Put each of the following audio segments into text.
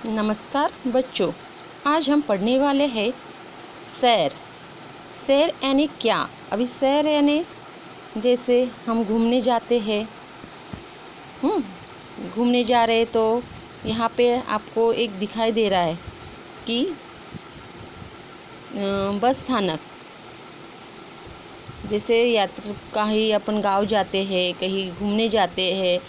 नमस्कार बच्चों, आज हम पढ़ने वाले हैं सैर। सैर यानी क्या? अभी सैर यानी जैसे हम घूमने जाते हैं, घूमने जा रहे तो यहाँ पे आपको एक दिखाई दे रहा है कि बस स्थानक। जैसे यात्रा कहीं अपन गांव जाते हैं, कहीं घूमने जाते हैं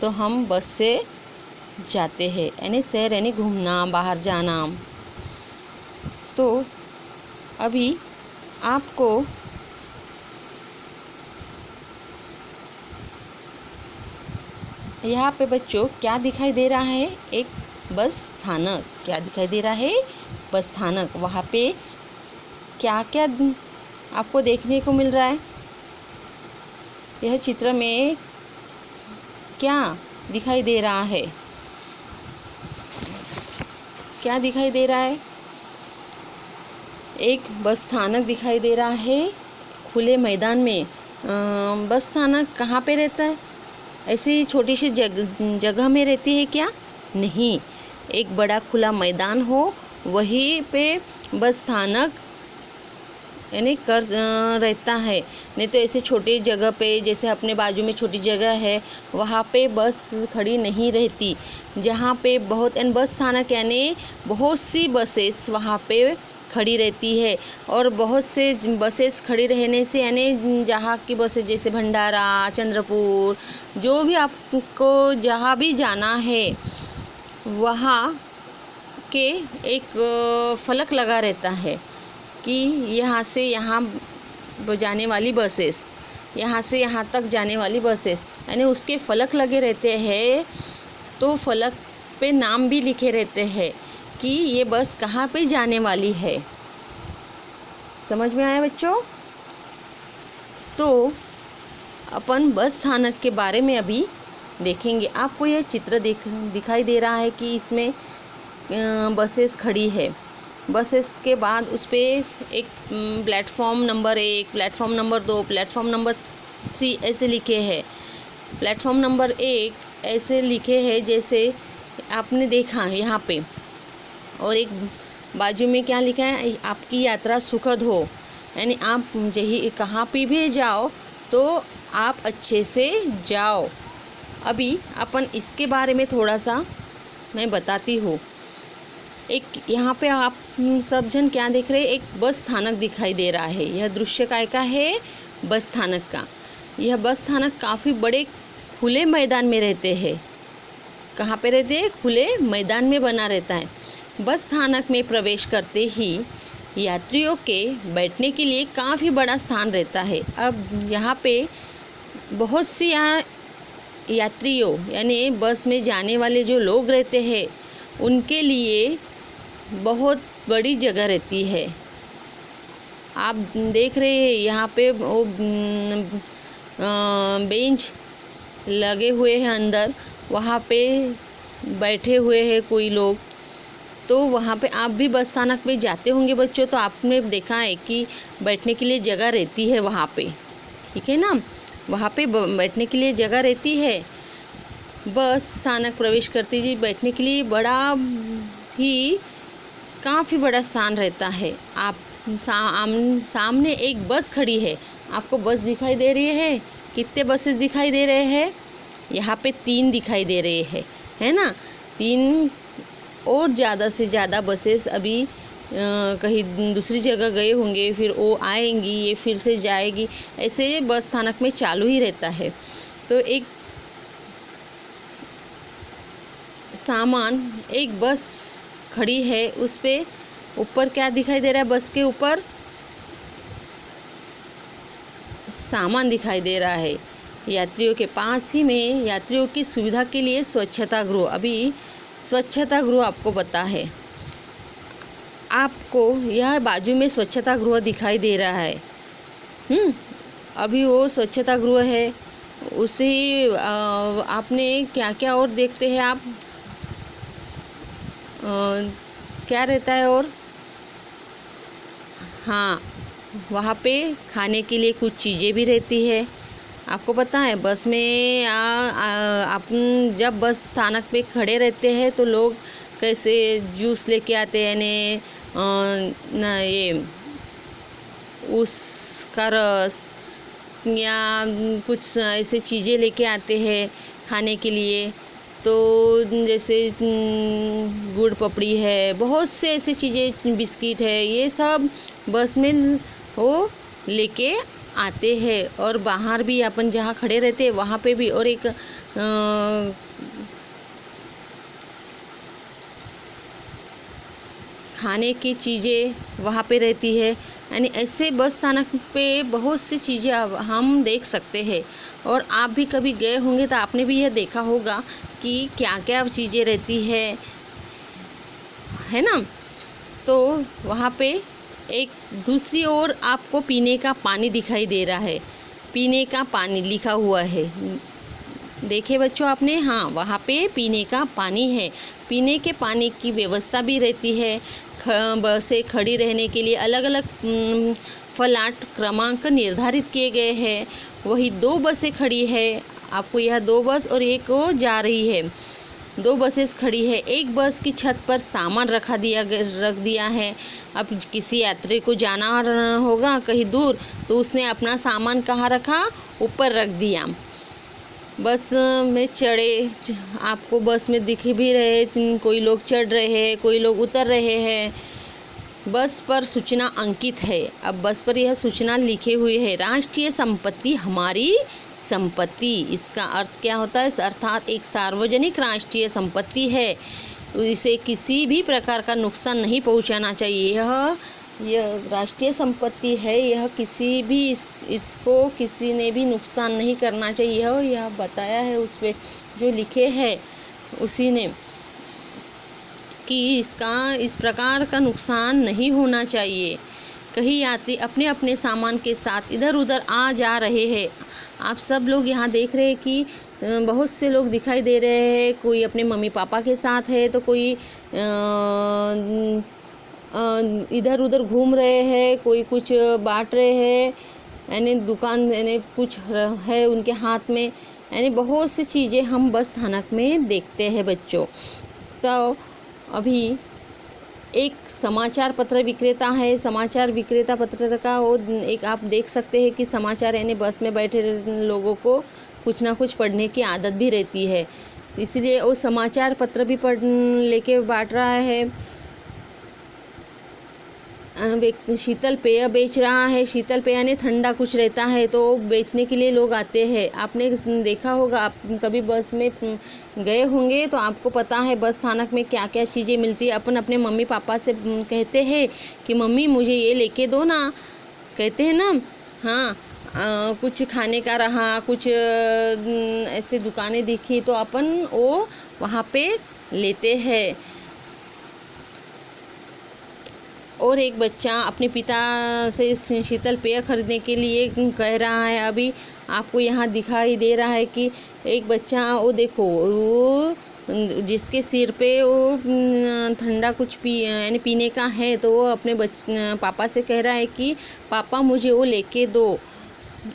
तो हम बस से जाते हैं, यानी सैर यानी घूमना, बाहर जाना। तो अभी आपको यहाँ पे बच्चों क्या दिखाई दे रहा है? एक बस स्थानक। क्या दिखाई दे रहा है? बस स्थानक। वहाँ पे क्या क्या आपको देखने को मिल रहा है? यह चित्र में क्या दिखाई दे रहा है? क्या दिखाई दे रहा है? एक बस स्थानक दिखाई दे रहा है खुले मैदान में। बस स्थानक कहाँ पे रहता है? ऐसी छोटी सी जगह में रहती है क्या? नहीं, एक बड़ा खुला मैदान हो वहीं पे बस स्थानक यानी रहता है। नहीं तो ऐसे छोटी जगह पे, जैसे अपने बाजू में छोटी जगह है वहाँ पे बस खड़ी नहीं रहती। जहाँ पे बस स्थानक यानी बहुत सी बसेस वहाँ पे खड़ी रहती है। और बहुत से बसेस खड़ी रहने से यानी जहाँ की बसेस जैसे भंडारा, चंद्रपुर, जो भी आपको जहाँ भी जाना है वहाँ के एक फलक लगा रहता है कि यहाँ से यहाँ जाने वाली बसेस, यहाँ से यहाँ तक जाने वाली बसेस, यानी उसके फलक लगे रहते हैं। तो फलक पे नाम भी लिखे रहते हैं कि ये बस कहाँ पे जाने वाली है। समझ में आया बच्चों? तो अपन बस स्थानक के बारे में अभी देखेंगे। आपको यह चित्र दिखाई दे रहा है कि इसमें बसेस खड़ी है। बसेस के बाद उस पर एक platform number 1, platform number 2, platform number 3 ऐसे लिखे हैं। प्लेटफॉर्म नंबर 1 ऐसे लिखे हैं जैसे आपने देखा यहाँ पे। और एक बाजू में क्या लिखा है? आपकी यात्रा सुखद हो, यानी आप कहाँ पे भी जाओ तो आप अच्छे से जाओ। अभी अपन इसके बारे में थोड़ा सा मैं बताती हूँ। एक यहाँ पे आप सब जन क्या देख रहे हैं? एक बस स्थानक दिखाई दे रहा है। यह दृश्य काय का है? बस स्थानक का। यह बस स्थानक काफ़ी बड़े खुले मैदान में रहते हैं। कहाँ पे रहते हैं? खुले मैदान में बना रहता है। बस स्थानक में प्रवेश करते ही यात्रियों के बैठने के लिए काफ़ी बड़ा स्थान रहता है। अब यहाँ पे बहुत सी यात्रियों यानी बस में जाने वाले जो लोग रहते हैं उनके लिए बहुत बड़ी जगह रहती है। आप देख रहे हैं यहाँ पे वो बेंच लगे हुए हैं अंदर, वहाँ पे बैठे हुए हैं कोई लोग। तो वहाँ पे आप भी बस स्थानक में जाते होंगे बच्चों, तो आपने देखा है कि बैठने के लिए जगह रहती है वहाँ पे, ठीक है ना? वहाँ पे बैठने के लिए जगह रहती है। बस स्थानक प्रवेश करते ही बैठने के लिए ही काफ़ी बड़ा स्थान रहता है। आप सामने एक बस खड़ी है, आपको बस दिखाई दे रही है। कितने बसेस दिखाई दे रहे हैं? यहाँ पे 3 दिखाई दे रहे हैं, है ना? 3 और ज़्यादा से ज़्यादा बसेस अभी कहीं दूसरी जगह गए होंगे, फिर वो आएंगी, ये फिर से जाएगी, ऐसे बस स्थानक में चालू ही रहता है। तो एक बस खड़ी है, उस पे ऊपर क्या दिखाई दे रहा है? बस के ऊपर सामान दिखाई दे रहा है। यात्रियों के पास ही में यात्रियों की सुविधा के लिए स्वच्छता गृह, अभी स्वच्छता गृह आपको पता है। आपको यह बाजू में स्वच्छता गृह दिखाई दे रहा है। अभी वो स्वच्छता गृह है। उसे आपने क्या क्या और देखते हैं आप? क्या रहता है और? हाँ, वहाँ पे खाने के लिए कुछ चीज़ें भी रहती है। आपको पता है बस में आप जब बस स्थानक पे खड़े रहते हैं तो लोग कैसे जूस लेके आते हैं ने ना ये उसका रस या कुछ ऐसे चीज़ें लेके आते हैं खाने के लिए। तो जैसे गुड़ पपड़ी है, बहुत से ऐसी चीज़ें, बिस्किट है, ये सब बस में वो लेके आते हैं। और बाहर भी अपन जहाँ खड़े रहते हैं वहाँ पे भी, और एक खाने की चीज़ें वहाँ पे रहती है। यानी ऐसे बस स्थानक पे बहुत सी चीज़ें हम देख सकते हैं। और आप भी कभी गए होंगे तो आपने भी यह देखा होगा कि क्या क्या चीज़ें रहती है ना। तो वहाँ पे एक दूसरी ओर आपको पीने का पानी दिखाई दे रहा है, पीने का पानी लिखा हुआ है। देखे बच्चों आपने, हाँ वहाँ पे पीने का पानी है। पीने के पानी की व्यवस्था भी रहती है। बसें खड़ी रहने के लिए अलग अलग फलाट क्रमांक निर्धारित किए गए हैं। वही 2 बसें खड़ी है, आपको यह 2 बस और एक वो जा रही है। 2 बसेस खड़ी है। एक बस की छत पर सामान रख दिया है। अब किसी यात्री को जाना होगा कहीं दूर, तो उसने अपना सामान कहाँ रखा, ऊपर रख दिया। बस में चढ़े, आपको बस में दिख भी रहे, कोई लोग चढ़ रहे हैं, कोई लोग उतर रहे हैं। बस पर सूचना अंकित है। अब बस पर यह सूचना लिखे हुए है, राष्ट्रीय संपत्ति हमारी संपत्ति। इसका अर्थ क्या होता है, अर्थात एक सार्वजनिक राष्ट्रीय संपत्ति है, इसे किसी भी प्रकार का नुकसान नहीं पहुंचाना चाहिए। यह राष्ट्रीय संपत्ति है, यह किसी भी इसको किसी ने भी नुकसान नहीं करना चाहिए। यह बताया है उस पर जो लिखे हैं उसी ने, कि इसका इस प्रकार का नुकसान नहीं होना चाहिए। कई यात्री अपने अपने सामान के साथ इधर उधर आ जा रहे हैं। आप सब लोग यहाँ देख रहे हैं कि बहुत से लोग दिखाई दे रहे हैं। कोई अपने मम्मी पापा के साथ है, तो कोई इधर उधर घूम रहे हैं, कोई कुछ बांट रहे हैं, यानी दुकान यानी कुछ है उनके हाथ में। यानी बहुत सी चीज़ें हम बस स्थानक में देखते हैं बच्चों। तो अभी एक समाचार पत्र विक्रेता है, समाचार विक्रेता पत्र का वो एक आप देख सकते हैं कि समाचार यानी बस में बैठे लोगों को कुछ ना कुछ पढ़ने की आदत भी रहती है, इसलिए वो समाचार पत्र भी पढ़ लेके बांट रहा है। शीतल पेय बेच रहा है। शीतल पेय यानी ठंडा कुछ रहता है तो बेचने के लिए लोग आते हैं। आपने देखा होगा, आप कभी बस में गए होंगे तो आपको पता है बस स्थानक में क्या क्या चीज़ें मिलती है। अपन अपने मम्मी पापा से कहते हैं कि मम्मी मुझे ये लेके दो ना, कहते हैं ना। हाँ, कुछ खाने का रहा, कुछ ऐसे दुकानें दिखी तो अपन वो वहाँ पे लेते हैं। और एक बच्चा अपने पिता से शीतल पेय खरीदने के लिए कह रहा है। अभी आपको यहाँ दिखाई दे रहा है कि एक बच्चा, वो देखो, वो जिसके सिर पे वो ठंडा कुछ यानी पीने का है, तो वो अपने पापा से कह रहा है कि पापा मुझे वो लेके दो।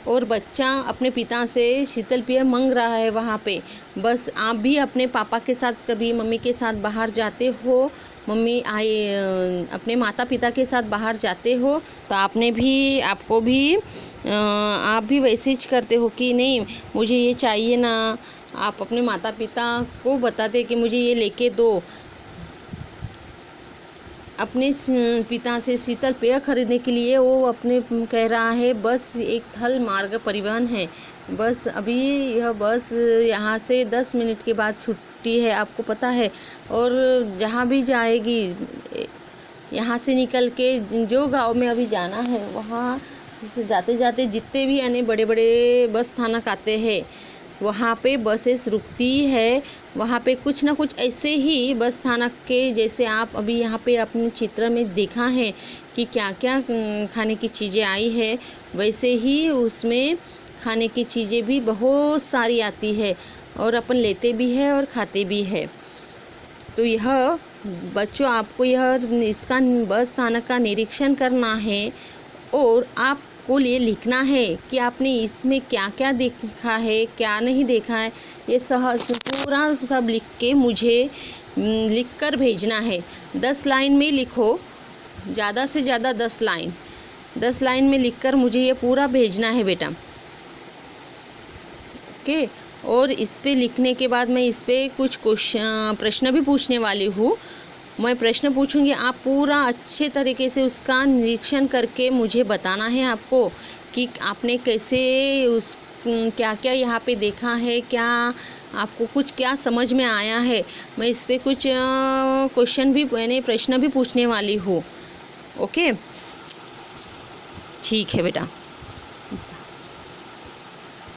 और बच्चा अपने पिता से शीतल पेय मांग रहा है वहाँ पे। बस आप भी अपने पापा के साथ कभी मम्मी के साथ बाहर जाते हो, मम्मी अपने माता पिता के साथ बाहर जाते हो, तो आप भी वैसे ही करते हो कि नहीं मुझे ये चाहिए ना। आप अपने माता पिता को बताते कि मुझे ये लेके दो। अपने पिता से शीतल पेय खरीदने के लिए वो अपने कह रहा है। बस एक थल मार्ग परिवहन है। बस अभी यह बस यहाँ से 10 मिनट के बाद छुट्टी है, आपको पता है। और जहाँ भी जाएगी, यहाँ से निकल के जो गांव में अभी जाना है वहाँ जाते जाते जितने भी यानी बड़े बड़े बस स्थानक आते हैं वहाँ पे बसेस रुकती है। वहाँ पे कुछ ना कुछ ऐसे ही बस स्थानक के जैसे आप अभी यहाँ पे अपने चित्र में देखा है कि क्या क्या खाने की चीज़ें आई है, वैसे ही उसमें खाने की चीज़ें भी बहुत सारी आती है और अपन लेते भी है और खाते भी है। तो यह बच्चों आपको इसका बस स्थानक का निरीक्षण करना है और आप को लिए लिखना है कि आपने इसमें क्या क्या देखा है, क्या नहीं देखा है। ये पूरा सब लिख के मुझे लिख कर भेजना है। 10 लाइन में लिखो, ज़्यादा से ज़्यादा 10 लाइन, 10 लाइन में लिखकर मुझे ये पूरा भेजना है बेटा। ओके। और इस पे लिखने के बाद मैं इस पे कुछ प्रश्न भी पूछने वाली हूँ। मैं प्रश्न पूछूंगी, आप पूरा अच्छे तरीके से उसका निरीक्षण करके मुझे बताना है आपको कि आपने कैसे उस क्या क्या यहाँ पे देखा है, क्या आपको कुछ क्या समझ में आया है। मैं इस पे कुछ क्वेश्चन भी यानी प्रश्न भी पूछने वाली हूँ। ओके, ठीक है बेटा।